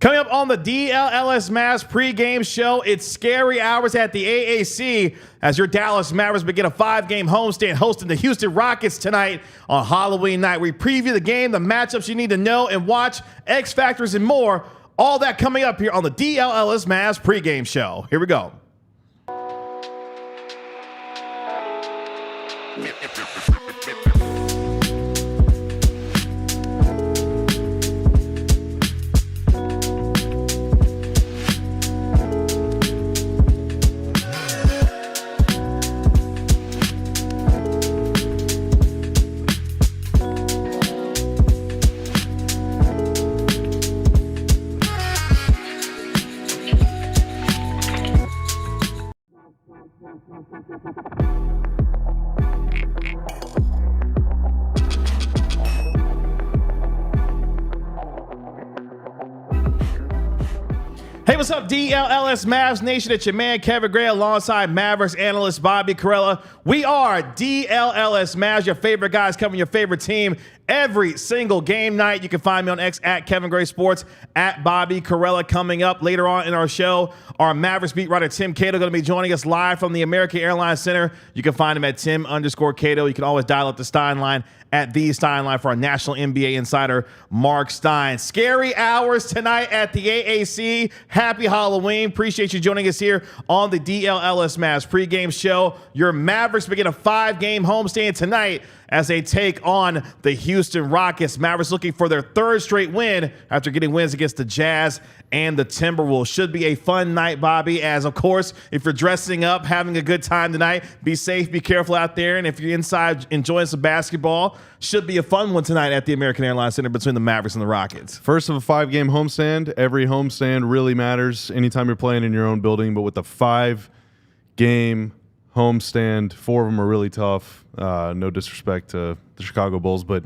Coming up on the DLLS Mavs pregame show, it's scary hours at the AAC as your Dallas Mavericks begin a 5-game homestand hosting the Houston Rockets tonight on Halloween night. We preview the game, the matchups you need to know and watch, X factors and more. All that coming up here on the DLLS Mavs pregame show. Here we go. Hey, what's up, DLLS Mavs Nation? It's your man, Kevin Gray, alongside Mavericks analyst Bobby Carella. We are DLLS Mavs, your favorite guys covering your favorite team every single game night. You can find me on X at Kevin Gray Sports, at Bobby Carella. Coming up later on in our show, our Mavericks beat writer Tim Cato going to be joining us live from the American Airlines Center. You can find him at Tim_Cato. You can always dial up the Stein line at the Stein line for our national NBA insider, Mark Stein. Scary hours tonight at the AAC. Happy Halloween. Appreciate you joining us here on the DLLS Mavs pregame show. Your Mavericks begin a 5-game homestand tonight as they take on the Houston Rockets. Mavericks looking for their 3rd straight win after getting wins against the Jazz and the Timberwolves. Should be a fun night, Bobby, as of course, if you're dressing up, having a good time tonight, be safe, be careful out there. And if you're inside enjoying some basketball, should be a fun one tonight at the American Airlines Center between the Mavericks and the Rockets. First of a 5-game homestand. Every homestand really matters anytime you're playing in your own building, but with the 5-game homestand, 4 of them are really tough. No disrespect to the Chicago Bulls, but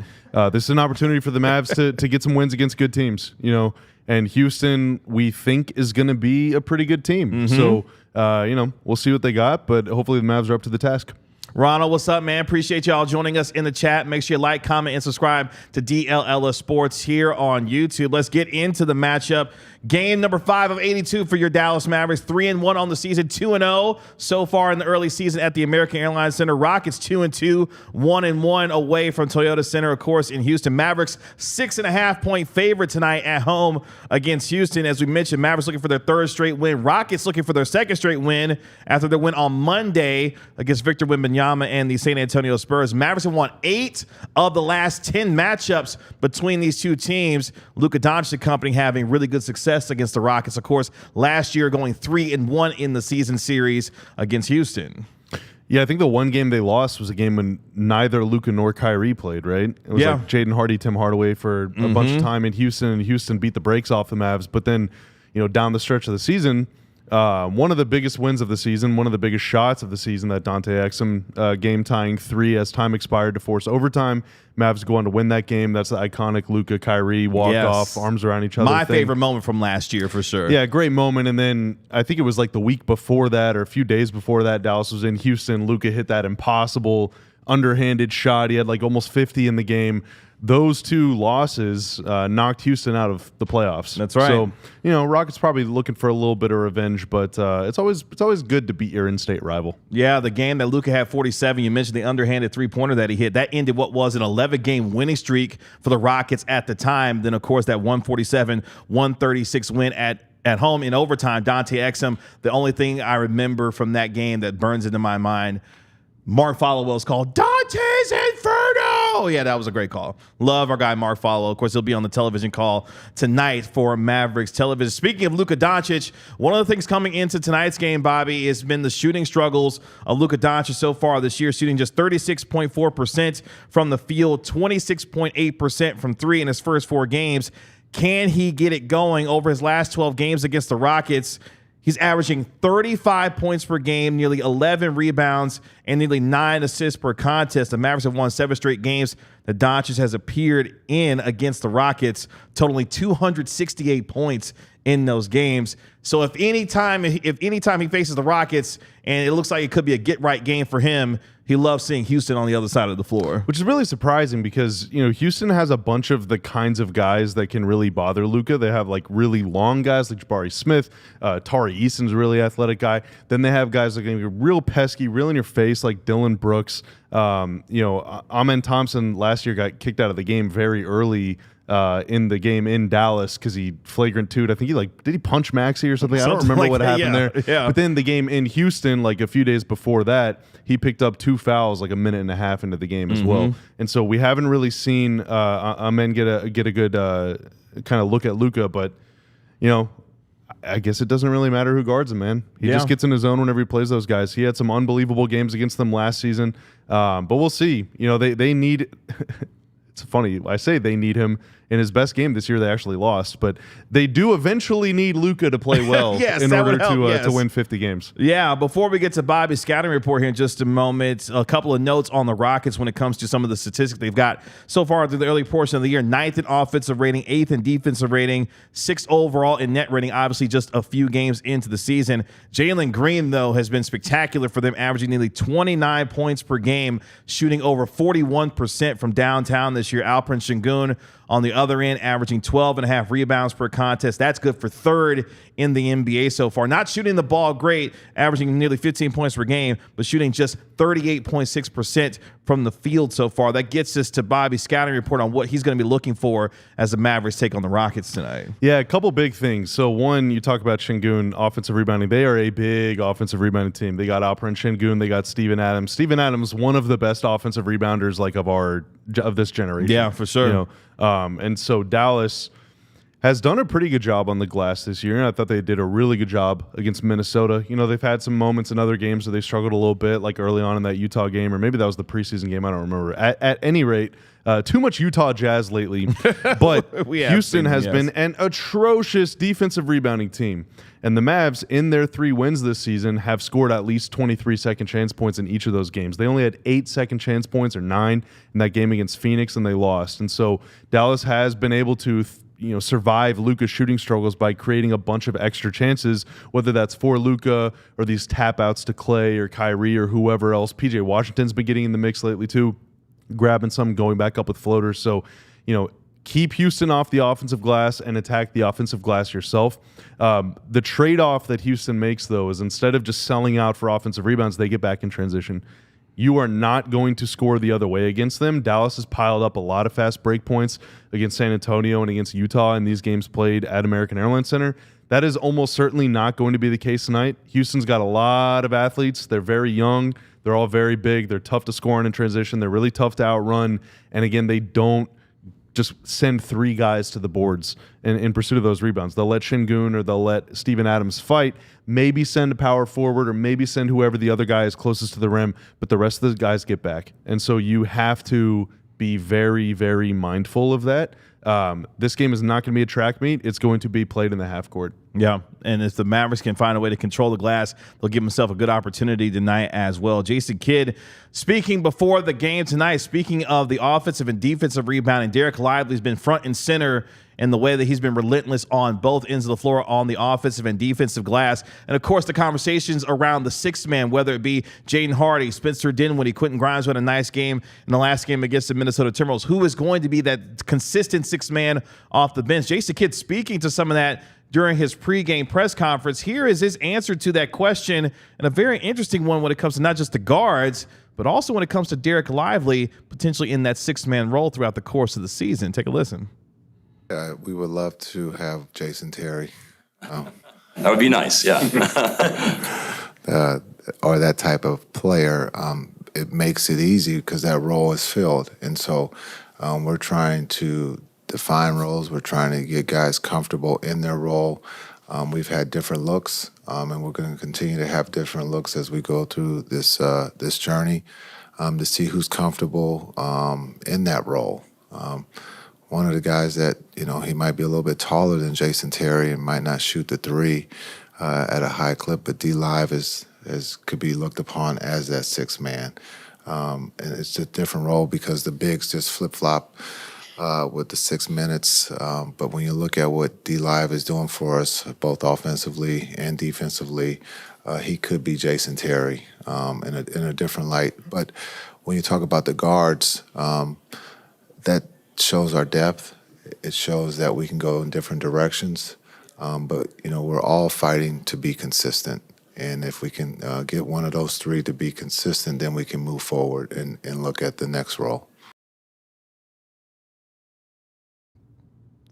this is an opportunity for the Mavs to get some wins against good teams, you know. And Houston, we think, is going to be a pretty good team. So, you know, we'll see what they got, but hopefully the Mavs are up to the task. Ronald, what's up, man? Appreciate y'all joining us in the chat. Make sure you like, comment, and subscribe to DLLS Sports here on YouTube. Let's get into the matchup. Game number 5 of 82 for your Dallas Mavericks. 3-1 on the season, 2-0 so far in the early season at the American Airlines Center. Rockets 2-2, 1-1 away from Toyota Center, of course, in Houston. Mavericks 6.5-point favorite tonight at home against Houston. As we mentioned, Mavericks looking for their 3rd straight win. Rockets looking for their 2nd straight win after their win on Monday against Victor Wembanyama and the San Antonio Spurs. Mavericks have won 8 of the last 10 matchups between these two teams. Luka Doncic and company having really good success against the Rockets. Of course, last year going 3-1 in the season series against Houston. Yeah, I think the one game they lost was a game when neither Luka nor Kyrie played, right? It was like Jaden Hardy, Tim Hardaway for a bunch of time in Houston, and Houston beat the brakes off the Mavs. But then, you know, down the stretch of the season, one of the biggest wins of the season, one of the biggest shots of the season, that Dante Exum game-tying 3 as time expired to force overtime. Mavs go on to win that game. That's the iconic Luka Kyrie walk-off, arms around each other My thing. favorite moment from last year, for sure. Yeah, great moment. And then I think it was like the week before that or a few days before that, Dallas was in Houston. Luka hit that impossible underhanded shot. He had like almost 50 in the game. Those 2 losses knocked Houston out of the playoffs. That's right. So, you know, Rockets probably looking for a little bit of revenge, but it's always good to beat your in-state rival. Yeah, the game that Luka had 47, you mentioned the underhanded 3-pointer that he hit. That ended what was an 11-game winning streak for the Rockets at the time. Then, of course, that 147-136 win at home in overtime. Dante Exum, the only thing I remember from that game that burns into my mind, Mark Followell's call, Dante's Inferno. Yeah, that was a great call. Love our guy Mark Followell. Of course, he'll be on the television call tonight for Mavericks television. Speaking of Luka Doncic, one of the things coming into tonight's game, Bobby, has been the shooting struggles of Luka Doncic so far this year, shooting just 36.4% from the field, 26.8% from 3 in his first 4 games. Can he get it going over his last 12 games against the Rockets? He's averaging 35 points per game, nearly 11 rebounds, and nearly 9 assists per contest. The Mavericks have won 7 straight games that Doncic has appeared in against the Rockets, totaling 268 points in those games. So if any time he faces the Rockets and it looks like it could be a get-right game for him, he loves seeing Houston on the other side of the floor. Which is really surprising because, Houston has a bunch of the kinds of guys that can really bother Luka. They have like really long guys like Jabari Smith. Tari Eason's a really athletic guy. Then they have guys that can be real pesky, real in your face like Dylan Brooks. Amen Thompson last year got kicked out of the game very early in the game in Dallas because he flagrant 2'd. I think did he punch Maxey or something? I don't remember what happened there. Yeah. But then the game in Houston, like a few days before that, he picked up 2 fouls like a minute and a half into the game as well. And so we haven't really seen Amen get a good kind of look at Luka, but I guess it doesn't really matter who guards him, man. He just gets in his zone whenever he plays those guys. He had some unbelievable games against them last season, but we'll see. They need. It's funny. I say they need him. In his best game this year, they actually lost, but they do eventually need Luka to play well in order to win 50 games. Yeah, before we get to Bobby's scouting report here in just a moment, a couple of notes on the Rockets when it comes to some of the statistics they've got so far through the early portion of the year. 9th in offensive rating, 8th in defensive rating, 6th overall in net rating, obviously just a few games into the season. Jalen Green, though, has been spectacular for them, averaging nearly 29 points per game, shooting over 41% from downtown this year. Alperen Sengun on the other end, averaging 12.5 rebounds per contest. That's good for 3rd in the NBA so far. Not shooting the ball great, averaging nearly 15 points per game, but shooting just 38.6% from the field so far. That gets us to Bobby's scouting report on what he's going to be looking for as the Mavericks take on the Rockets tonight. Yeah, a couple big things. So one, you talk about Sengun, offensive rebounding. They are a big offensive rebounding team. They got Alperen Sengun. They got Steven Adams. Steven Adams, one of the best offensive rebounders of this generation. Yeah, for sure. And so Dallas has done a pretty good job on the glass this year. And I thought they did a really good job against Minnesota. They've had some moments in other games where they struggled a little bit, like early on in that Utah game, or maybe that was the preseason game. I don't remember. At any rate, too much Utah Jazz lately. But Houston has been an atrocious defensive rebounding team. And the Mavs, in their 3 wins this season, have scored at least 23 second chance points in each of those games. They only had 8 second chance points, or 9, in that game against Phoenix, and they lost. And so Dallas has been able to survive Luka's shooting struggles by creating a bunch of extra chances, whether that's for Luka or these tap outs to Clay or Kyrie or whoever else. PJ Washington's been getting in the mix lately too, grabbing some, going back up with floaters. So, keep Houston off the offensive glass and attack the offensive glass yourself. The trade-off that Houston makes, though, is instead of just selling out for offensive rebounds, they get back in transition. You are not going to score the other way against them. Dallas has piled up a lot of fast break points against San Antonio and against Utah in these games played at American Airlines Center. That is almost certainly not going to be the case tonight. Houston's got a lot of athletes. They're very young. They're all very big. They're tough to score in transition. They're really tough to outrun. And again, they don't just send 3 guys to the boards in pursuit of those rebounds. They'll let Sengun or they'll let Steven Adams fight, maybe send a power forward or maybe send whoever the other guy is closest to the rim, but the rest of the guys get back. And so you have to be very, very mindful of that. This game is not going to be a track meet. It's going to be played in the half court. Yeah, and if the Mavericks can find a way to control the glass, they'll give themselves a good opportunity tonight as well. Jason Kidd, speaking before the game tonight, speaking of the offensive and defensive rebounding, Derek Lively's been front and center in the way that he's been relentless on both ends of the floor on the offensive and defensive glass. And, of course, the conversations around the sixth man, whether it be Jaden Hardy, Spencer Dinwiddie, Quentin Grimes had a nice game in the last game against the Minnesota Timberwolves. Who is going to be that consistent sixth man off the bench? Jason Kidd speaking to some of that during his pregame press conference. Here is his answer to that question, and a very interesting one when it comes to not just the guards, but also when it comes to Derek Lively potentially in that sixth-man role throughout the course of the season. Take a listen. We would love to have Jason Terry. That would be nice, yeah. Or that type of player. It makes it easy because that role is filled. And so we're trying to define roles. We're trying to get guys comfortable in their role. We've had different looks, and we're going to continue to have different looks as we go through this this journey to see who's comfortable in that role. One of the guys that, he might be a little bit taller than Jason Terry and might not shoot the three at a high clip, but D-Live could be looked upon as that sixth man. And it's a different role because the bigs just flip-flop with the 6 minutes. But when you look at what D Live is doing for us, both offensively and defensively, he could be Jason Terry in a different light. But when you talk about the guards, that shows our depth. It shows that we can go in different directions. But, we're all fighting to be consistent. And if we can get one of those three to be consistent, then we can move forward and look at the next role.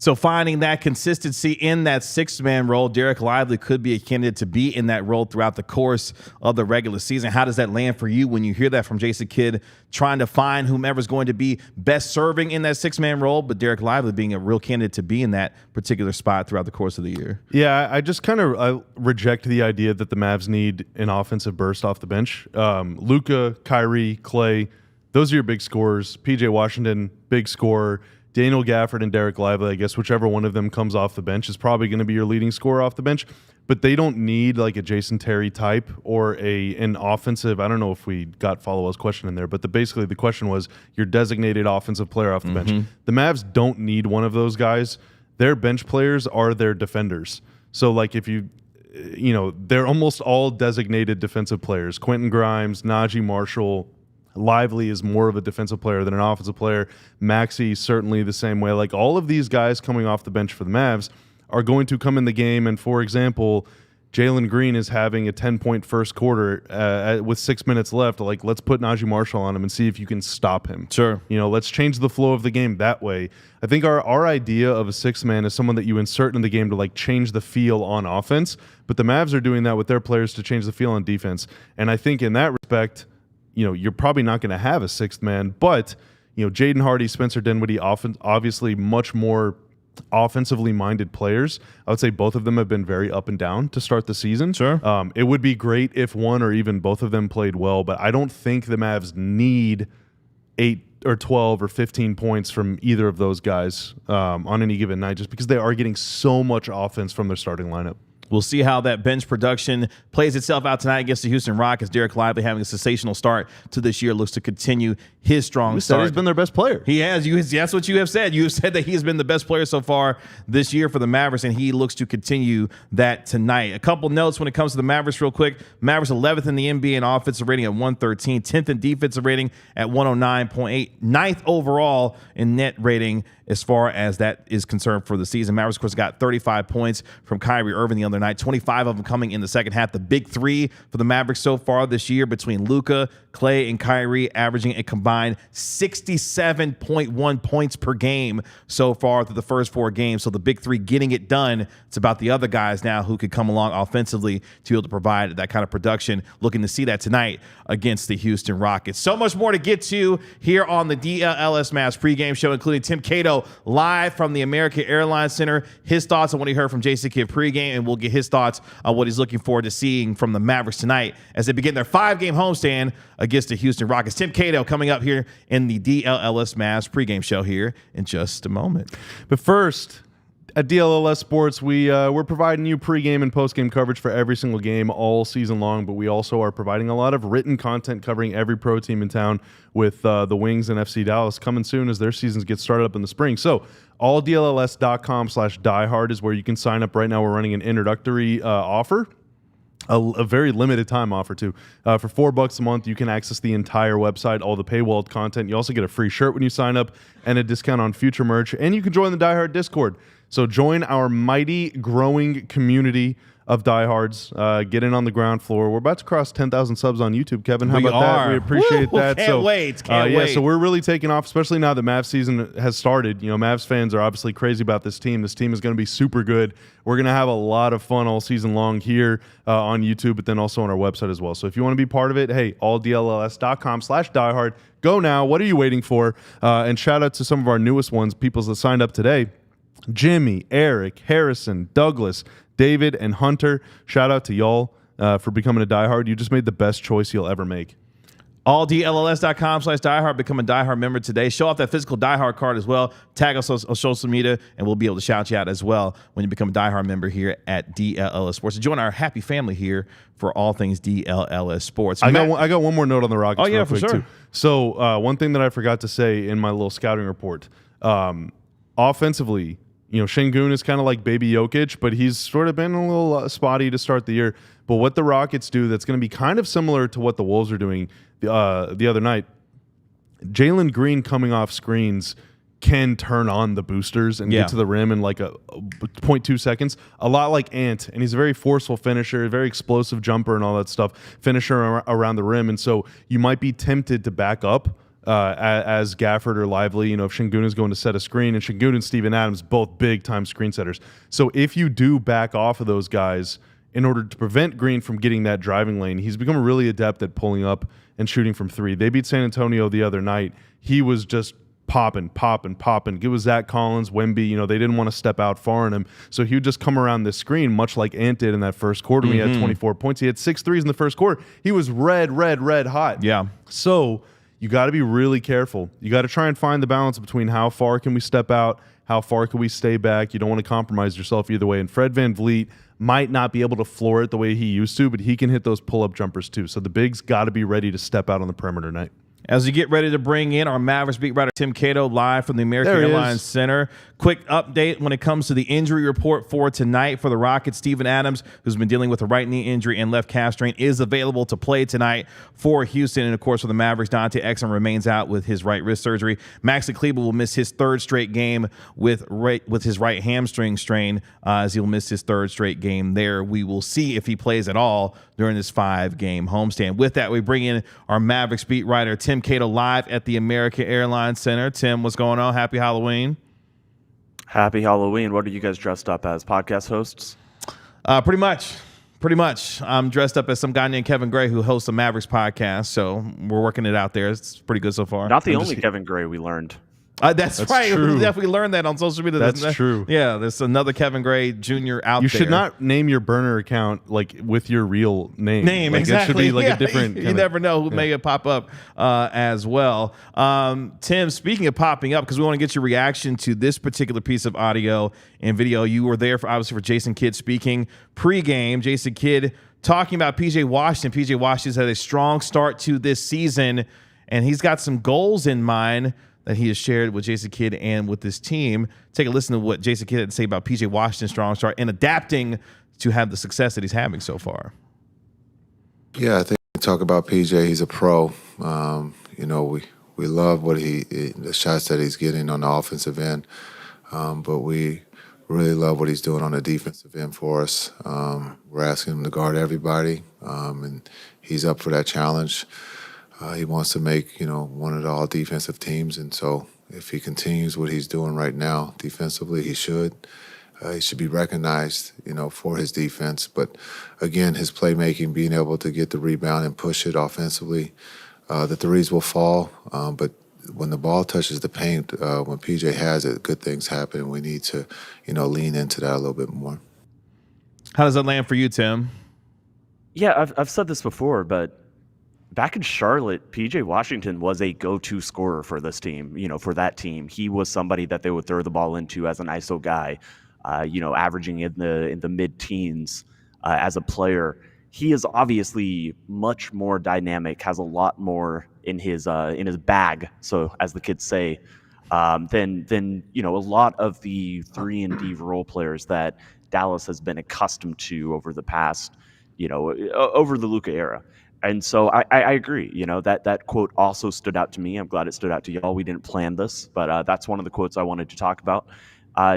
So finding that consistency in that six-man role, Derek Lively could be a candidate to be in that role throughout the course of the regular season. How does that land for you when you hear that from Jason Kidd, trying to find whomever's going to be best serving in that six-man role, but Derek Lively being a real candidate to be in that particular spot throughout the course of the year? Yeah, I just kind of reject the idea that the Mavs need an offensive burst off the bench. Luka, Kyrie, Clay, those are your big scorers. PJ Washington, big scorer. Daniel Gafford and Derek Lively, I guess whichever one of them comes off the bench is probably going to be your leading scorer off the bench. But they don't need like a Jason Terry type or an offensive. I don't know if we got Followell's question in there, but basically the question was your designated offensive player off the bench. The Mavs don't need one of those guys. Their bench players are their defenders. So like if they're almost all designated defensive players. Quentin Grimes, Najee Marshall. Lively is more of a defensive player than an offensive player. Maxey certainly the same way. Like all of these guys coming off the bench for the Mavs are going to come in the game. And for example, Jalen Green is having a 10-point first quarter with 6 minutes left. Like let's put Najee Marshall on him and see if you can stop him. Sure. Let's change the flow of the game that way. I think our idea of a sixth man is someone that you insert in the game to like change the feel on offense. But the Mavs are doing that with their players to change the feel on defense. And I think in that respect, you're probably not going to have a sixth man, but Jaden Hardy, Spencer Dinwiddie, obviously much more offensively minded players. I would say both of them have been very up and down to start the season. Sure. It would be great if one or even both of them played well, but I don't think the Mavs need 8 or 12 or 15 points from either of those guys on any given night, just because they are getting so much offense from their starting lineup. We'll see how that bench production plays itself out tonight against the Houston Rockets. Derek Lively having a sensational start to this year, looks to continue his strong start. He's been their best player. He has. That's what you have said. You have said that he's been the best player so far this year for the Mavericks, and he looks to continue that tonight. A couple notes when it comes to the Mavericks real quick. Mavericks 11th in the NBA in offensive rating at 113, 10th in defensive rating at 109.8, 9th overall in net rating as far as that is concerned for the season. Mavericks, of course, got 35 points from Kyrie Irving the other night, 25 of them coming in the second half. The big three for the Mavericks so far this year between Luka, Clay, and Kyrie, averaging a combined 67.1 points per game so far through the first 4 games. So the big three getting it done. It's about the other guys now who could come along offensively to be able to provide that kind of production. Looking to see that tonight against the Houston Rockets. So much more to get to here on the DLLS Mavs pregame show, including Tim Cato live from the American Airlines Center. His thoughts on what he heard from Jason Kidd pregame, and we'll get his thoughts on what he's looking forward to seeing from the Mavericks tonight as they begin their 5-game homestand against the Houston Rockets. Tim Cato coming up here in the DLLS Mavs pregame show here in just a moment. But first, at DLLS Sports, we're providing you pregame and postgame coverage for every single game all season long, but we also are providing a lot of written content covering every pro team in town with the Wings and FC Dallas coming soon as their seasons get started up in the spring. So alldlls.com/diehard is where you can sign up right now. We're running an introductory offer. A very limited time offer too. For $4 a month, you can access the entire website, all the paywalled content. You also get a free shirt when you sign up and a discount on future merch. And you can join the Die Hard Discord. So join our mighty growing community of diehards. Get in on the ground floor. We're about to cross 10,000 subs on YouTube, Kevin. How about that? We appreciate that. Can't wait. Can't wait. So we're really taking off, especially now that Mavs season has started. Mavs fans are obviously crazy about this team. This team is going to be super good. We're going to have a lot of fun all season long here on YouTube, but then also on our website as well. So if you want to be part of it, hey, alldlls.com/diehard. Go now. What are you waiting for? And shout out to some of our newest ones, people that signed up today. Jimmy, Eric, Harrison, Douglas, David, and Hunter. Shout out to y'all for becoming a diehard. You just made the best choice you'll ever make. alldlls.com/diehard. Become a diehard member today. Show off that physical diehard card as well. Tag us on social media, and we'll be able to shout you out as well when you become a diehard member here at DLLS Sports. So join our happy family here for all things DLLS Sports. I got one more note on the Rockets. Oh, yeah, for sure. Too. So one thing that I forgot to say in my little scouting report. Offensively, Şengün is kind of like baby Jokic, but he's sort of been a little spotty to start the year. But what the Rockets do that's going to be kind of similar to what the Wolves are doing the other night, Jalen Green coming off screens can turn on the boosters and get to the rim in like a 0.2 seconds, a lot like Ant. And he's a very forceful finisher, a very explosive jumper and all that stuff, finisher around the rim. And so you might be tempted to back up as Gafford or Lively, if Şengün is going to set a screen, and Şengün and Steven Adams, both big-time screen setters. So if you do back off of those guys in order to prevent Green from getting that driving lane, he's become really adept at pulling up and shooting from three. They beat San Antonio the other night. He was just popping. It was Zach Collins, Wemby. They didn't want to step out far on him. So he would just come around this screen, much like Ant did in that first quarter. He had 24 points. He had 6 threes in the first quarter. He was red hot. Yeah. So you got to be really careful. You got to try and find the balance between how far can we step out, how far can we stay back. You don't want to compromise yourself either way. And Fred VanVleet might not be able to floor it the way he used to, but he can hit those pull-up jumpers too. So the bigs got to be ready to step out on the perimeter tonight. As we get ready to bring in our Mavericks beat writer Tim Cato live from the American Airlines Center. Quick update when it comes to the injury report for tonight for the Rockets. Steven Adams, who's been dealing with a right knee injury and left calf strain, is available to play tonight for Houston. And, of course, for the Mavericks, Dante Exum remains out with his right wrist surgery. Maxi Kleber will miss his third straight game with his right hamstring strain, as he'll miss his third straight game there. We will see if he plays at all during this 5-game homestand. With that, we bring in our Mavericks beat writer, Tim Cato, live at the American Airlines Center. Tim, what's going on? Happy Halloween. Happy Halloween. What are you guys dressed up as? Podcast hosts? Pretty much. I'm dressed up as some guy named Kevin Gray who hosts a Mavericks podcast, so we're working it out there. It's pretty good so far. Not the only Kevin Gray we learned. That's right. True. We definitely learned that on social media. That's true. Yeah, there's another Kevin Gray Jr. out there. You should not name your burner account like with your real name. Exactly. It should be like a different. You never know who may pop up as well. Tim, speaking of popping up, because we want to get your reaction to this particular piece of audio and video. You were there obviously for Jason Kidd speaking pregame. Jason Kidd talking about PJ Washington. PJ Washington's had a strong start to this season, and he's got some goals in mind that he has shared with Jason Kidd and with this team. Take a listen to what Jason Kidd had to say about PJ Washington's strong start and adapting to have the success that he's having so far. Yeah, I think we talk about PJ. He's a pro. We love what the shots that he's getting on the offensive end, but we really love what he's doing on the defensive end for us. We're asking him to guard everybody, and he's up for that challenge. He wants to make, one of the all-defensive teams, and so if he continues what he's doing right now defensively, he should. He should be recognized, for his defense. But, again, his playmaking, being able to get the rebound and push it offensively, the threes will fall. But when the ball touches the paint, when PJ has it, good things happen. We need to, lean into that a little bit more. How does that land for you, Tim? Yeah, I've said this before, but back in Charlotte, PJ Washington was a go-to scorer for this team, for that team. He was somebody that they would throw the ball into as an ISO guy, averaging in the mid-teens as a player. He is obviously much more dynamic, has a lot more in his bag, so as the kids say, than a lot of the 3-and-D role players that Dallas has been accustomed to over the past, over the Luka era. And so I agree. That quote also stood out to me. I'm glad it stood out to y'all. We didn't plan this, but that's one of the quotes I wanted to talk about.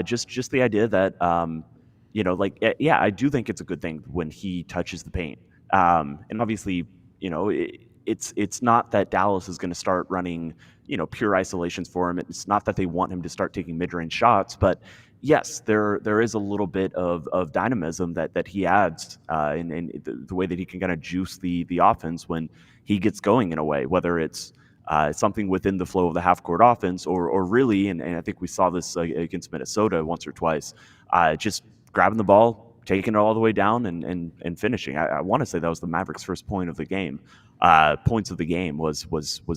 Just the idea that, I do think it's a good thing when he touches the paint. And obviously, it's not that Dallas is going to start running, pure isolations for him. It's not that they want him to start taking mid-range shots, but yes, there is a little bit of dynamism that he adds in the way that he can kind of juice the offense when he gets going in a way, whether it's something within the flow of the half-court offense or really, and I think we saw this against Minnesota once or twice, just grabbing the ball, taking it all the way down and finishing. I want to say that was the Mavericks' first point of the game. Points of the game was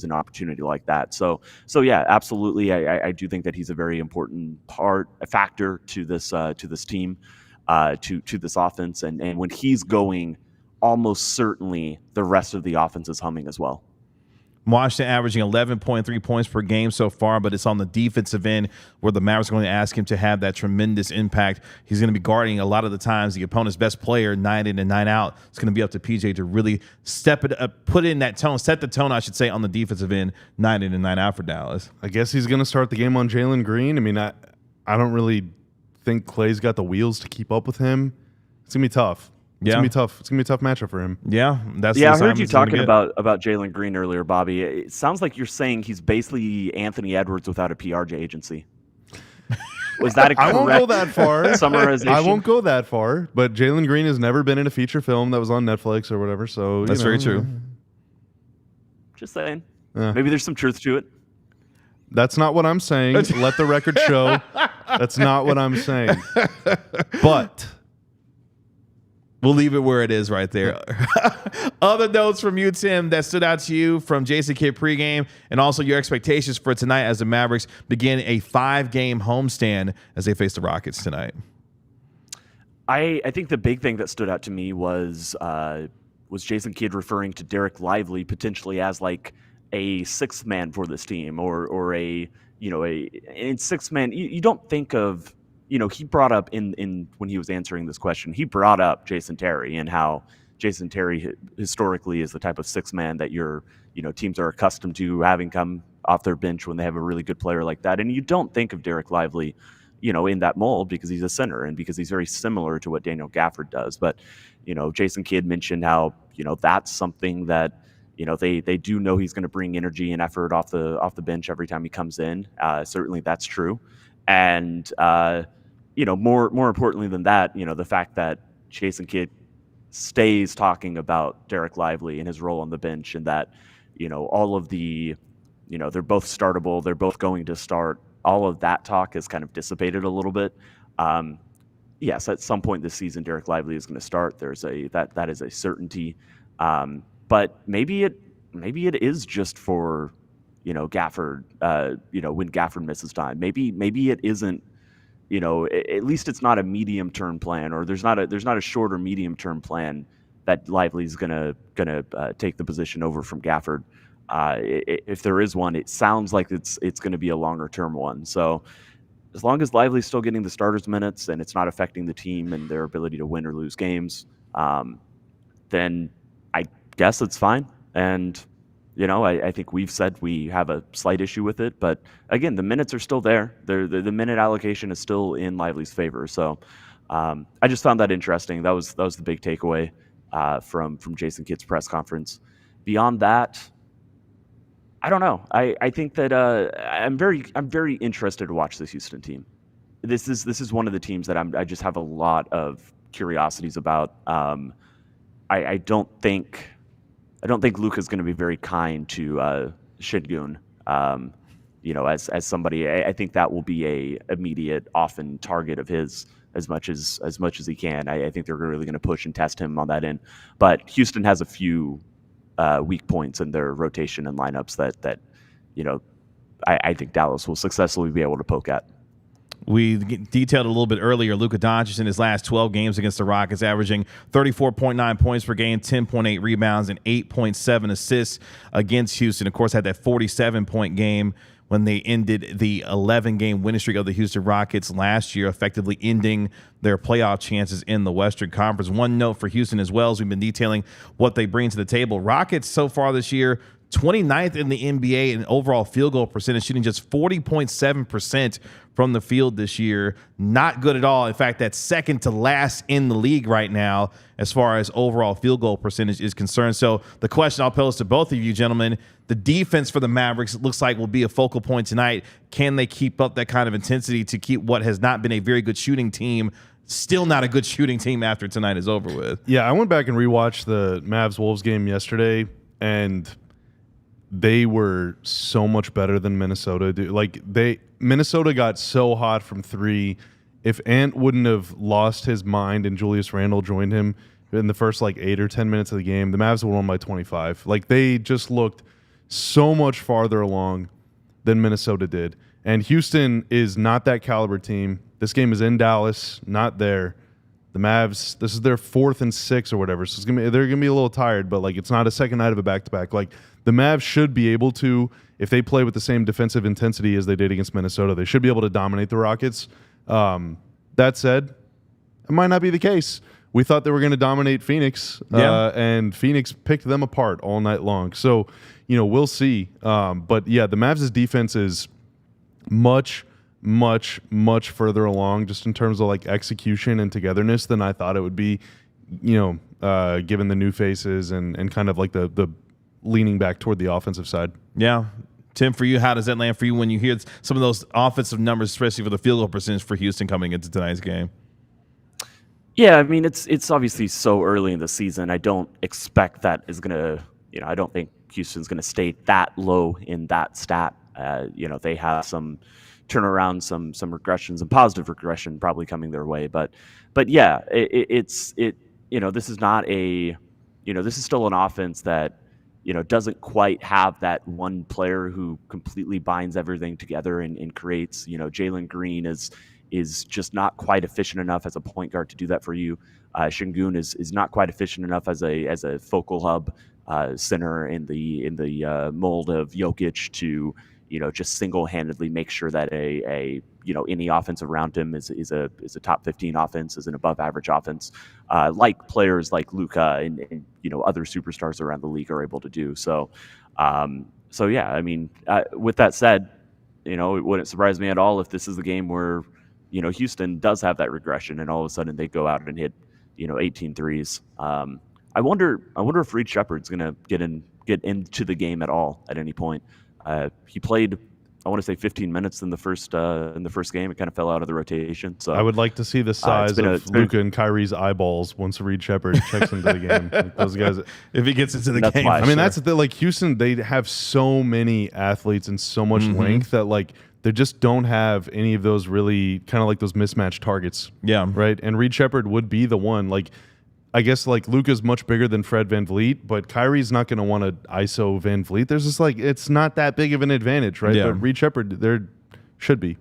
an opportunity like that. So yeah, absolutely. I do think that he's a very important a factor to this team, to this offense. And when he's going, almost certainly the rest of the offense is humming as well. Washington averaging 11.3 points per game so far, but it's on the defensive end where the Mavericks are going to ask him to have that tremendous impact. He's going to be guarding a lot of the times the opponent's best player, 9 in and 9 out. It's going to be up to PJ to really step it up, put in that tone, set the tone, I should say, on the defensive end, 9 in and 9 out for Dallas. I guess he's going to start the game on Jalen Green. I mean, I don't really think Clay's got the wheels to keep up with him. It's going to be tough. It's gonna be tough. It's gonna be a tough matchup for him. Yeah, that's I heard you talking about Jalen Green earlier, Bobby. It sounds like you're saying he's basically Anthony Edwards without a PR agency. Was that a correct I won't go that far. summarization? I won't go that far. But Jalen Green has never been in a feature film that was on Netflix or whatever. So that's very true. Just saying. Maybe there's some truth to it. That's not what I'm saying. Let the record show. That's not what I'm saying. But we'll leave it where it is right there. Other notes from you, Tim, that stood out to you from Jason Kidd pregame, and also your expectations for tonight as the Mavericks begin a 5-game homestand as they face the Rockets tonight. I think the big thing that stood out to me was Jason Kidd referring to Derek Lively potentially as like a sixth man for this team, or a sixth man. You don't think of. He brought up in when he was answering this question, he brought up Jason Terry and how Jason Terry historically is the type of sixth man that teams are accustomed to having come off their bench when they have a really good player like that. And you don't think of Derek Lively, in that mold because he's a center and because he's very similar to what Daniel Gafford does. But, Jason Kidd mentioned how, that's something that, they do know he's going to bring energy and effort off the bench every time he comes in. Certainly that's true. And, more importantly than that, the fact that Jason Kidd stays talking about Derek Lively and his role on the bench, and that, all of the, they're both startable, they're both going to start. All of that talk has kind of dissipated a little bit. Yes, at some point this season, Derek Lively is going to start. That is a certainty. But maybe it is just for, Gafford, when Gafford misses time. Maybe it isn't, at least it's not a medium-term plan, or there's not a short or medium-term plan that Lively's gonna take the position over from Gafford. If there is one, it sounds like it's gonna be a longer-term one. So as long as Lively's still getting the starters minutes and it's not affecting the team and their ability to win or lose games, then I guess it's fine. And I think we've said we have a slight issue with it, but again, the minutes are still there. The minute allocation is still in Lively's favor. So I just found that interesting. That was the big takeaway from Jason Kidd's press conference. Beyond that, I don't know. I think that I'm very interested to watch this Houston team. This is one of the teams that I just have a lot of curiosities about. I don't think Luka's going to be very kind to Şengün, as somebody. I think that will be a immediate, often target of his as much as he can. I think they're really going to push and test him on that end. But Houston has a few weak points in their rotation and lineups that I think Dallas will successfully be able to poke at. We detailed a little bit earlier, Luka Doncic in his last 12 games against the Rockets, averaging 34.9 points per game, 10.8 rebounds, and 8.7 assists against Houston. Of course, had that 47-point game when they ended the 11-game winning streak of the Houston Rockets last year, effectively ending their playoff chances in the Western Conference. One note for Houston as well, as we've been detailing what they bring to the table. Rockets so far this year, 29th in the NBA in overall field goal percentage, shooting just 40.7% from the field this year. Not good at all. In fact, that's second to last in the league right now as far as overall field goal percentage is concerned. So the question I'll pose to both of you gentlemen, the defense for the Mavericks looks like will be a focal point tonight. Can they keep up that kind of intensity to keep what has not been a very good shooting team still not a good shooting team after tonight is over with? Yeah, I went back and rewatched the Mavs-Wolves game yesterday, and they were so much better than Minnesota. Minnesota got so hot from three. If Ant wouldn't have lost his mind and Julius Randle joined him in the first 8 or 10 minutes of the game, the Mavs would won by 25. They just looked so much farther along than Minnesota did. And Houston is not that caliber team. This game is in Dallas, not there. The Mavs, this is their 4th and 6 or whatever, so they're gonna be a little tired, but like it's not a second night of a back-to-back. Like the Mavs should be able to, if they play with the same defensive intensity as they did against Minnesota, they should be able to dominate the Rockets. That said, it might not be the case. We thought they were going to dominate Phoenix, and Phoenix picked them apart all night long. So, we'll see. But yeah, the Mavs' defense is much further along just in terms of like execution and togetherness than I thought it would be, given the new faces and kind of like the leaning back toward the offensive side. Yeah. Tim, for you, how does that land for you when you hear some of those offensive numbers, especially for the field goal percentage for Houston coming into tonight's game? Yeah, I mean, it's obviously so early in the season. I don't expect that is going to, I don't think Houston's going to stay that low in that stat. They have some turnaround, some regressions, and positive regression probably coming their way. But yeah, this is not a, this is still an offense that, doesn't quite have that one player who completely binds everything together and creates, Jalen Green is just not quite efficient enough as a point guard to do that for you. Şengün is not quite efficient enough as a focal hub center in the mold of Jokic to just single-handedly make sure that any offense around him is a top 15 offense, is an above-average offense, like players like Luka and other superstars around the league are able to do. So yeah, I mean, with that said, it wouldn't surprise me at all if this is the game where Houston does have that regression and all of a sudden they go out and hit 18 threes. I wonder if Reed Shepherd's going to get into the game at all at any point. He played, I want to say 15 minutes in the first game. It kind of fell out of the rotation. So I would like to see the size of Luka and Kyrie's eyeballs once Reed Shepherd checks into the game. Like those guys, if he gets into the game. I mean, that's the thing. Like Houston, they have so many athletes and so much length that like they just don't have any of those really kind of like those mismatched targets. Yeah. Right. And Reed Shepherd would be the one. Like, I guess like Luka's much bigger than Fred VanVleet, but Kyrie's not going to want to ISO VanVleet. There's just like, it's not that big of an advantage, right? Yeah. But Reed Shepherd, there should be.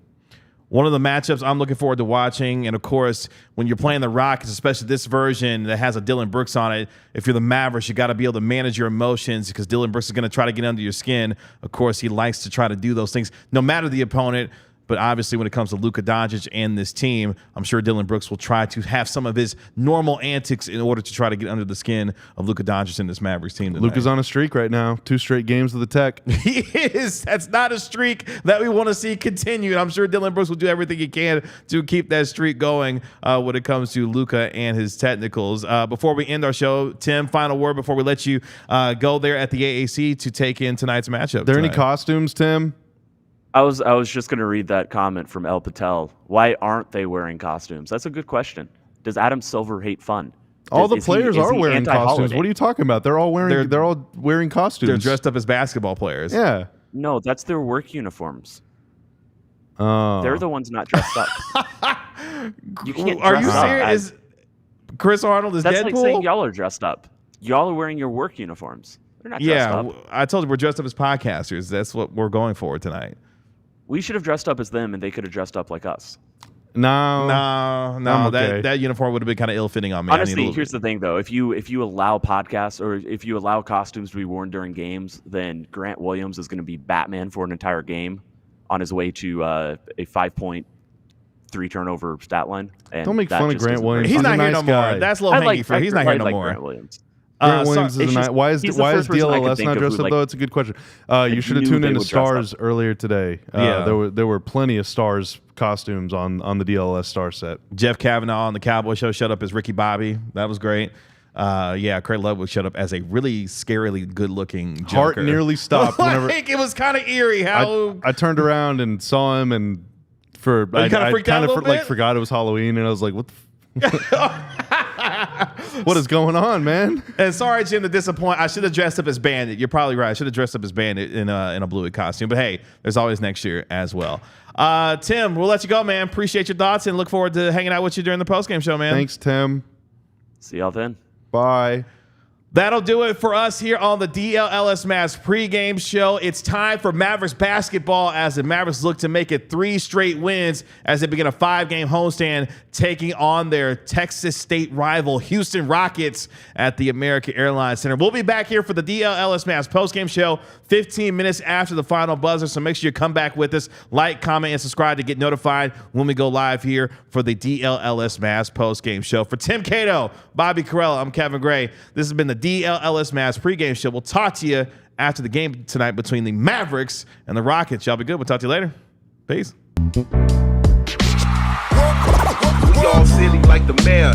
One of the matchups I'm looking forward to watching, and of course, when you're playing the Rockets, especially this version that has a Dillon Brooks on it, if you're the Mavericks, you got to be able to manage your emotions because Dillon Brooks is going to try to get under your skin. Of course, he likes to try to do those things no matter the opponent. But obviously, when it comes to Luka Doncic and this team, I'm sure Dillon Brooks will try to have some of his normal antics in order to try to get under the skin of Luka Doncic and this Mavericks team tonight. Luka's on a streak right now. 2 straight games with the Tech. He is. That's not a streak that we want to see continued. I'm sure Dillon Brooks will do everything he can to keep that streak going when it comes to Luka and his technicals. Before we end our show, Tim, final word before we let you go there at the AAC to take in tonight's matchup. Are there any costumes, Tim? I was just going to read that comment from El Patel. Why aren't they wearing costumes? That's a good question. Does Adam Silver hate fun? All the players are wearing costumes. What are you talking about? They're all wearing costumes. They're dressed up as basketball players. Yeah. No, that's their work uniforms. Oh. They're the ones not dressed up. You can't are you dress up serious? Chris Arnold is that's Deadpool? Like saying y'all are dressed up. Y'all are wearing your work uniforms. They're not dressed up. Yeah, I told you we're dressed up as podcasters. That's what we're going for tonight. We should have dressed up as them, and they could have dressed up like us. No. Okay. That uniform would have been kind of ill-fitting on me. Honestly, here's the thing, though. If you allow podcasts or if you allow costumes to be worn during games, then Grant Williams is going to be Batman for an entire game on his way to a 5-point 3-turnover stat line. And don't make fun of Grant Williams. He's not nice here no guy. more. That's low-hanging fruit. He's not here no more. Grant Williams. Grant Williams is why is DLLS not dressed up, like, though? It's a good question. You should have tuned into Stars earlier today. There were plenty of Stars costumes on the DLLS Star set. Jeff Kavanaugh on the Cowboy Show showed up as Ricky Bobby. That was great. Craig Ludwig showed up as a really scarily good-looking Joker. Heart nearly stopped. Whenever it was kind of eerie how I turned around and saw him, and I kind of forgot it was Halloween, and I was like, "What the?" What is going on, man? And sorry, Jim, to disappoint. I should have dressed up as Bandit. You're probably right. I should have dressed up as Bandit in a Bluey costume. But hey, there's always next year as well. Tim, we'll let you go, man. Appreciate your thoughts and look forward to hanging out with you during the postgame show, man. Thanks, Tim. See y'all then. Bye. That'll do it for us here on the DLLS Mavs pregame show. It's time for Mavericks basketball as the Mavericks look to make it 3 straight wins as they begin a 5-game homestand taking on their Texas State rival Houston Rockets at the American Airlines Center. We'll be back here for the DLLS Mavs postgame show 15 minutes after the final buzzer, so make sure you come back with us, like, comment, and subscribe to get notified when we go live here for the DLLS Mavs postgame show. For Tim Cato, Bobby Carella, I'm Kevin Gray. This has been the DLLS Mavs pregame show. We'll talk to you after the game tonight between the Mavericks and the Rockets. Y'all be good. We'll talk to you later. Peace. We all silly like the mayor.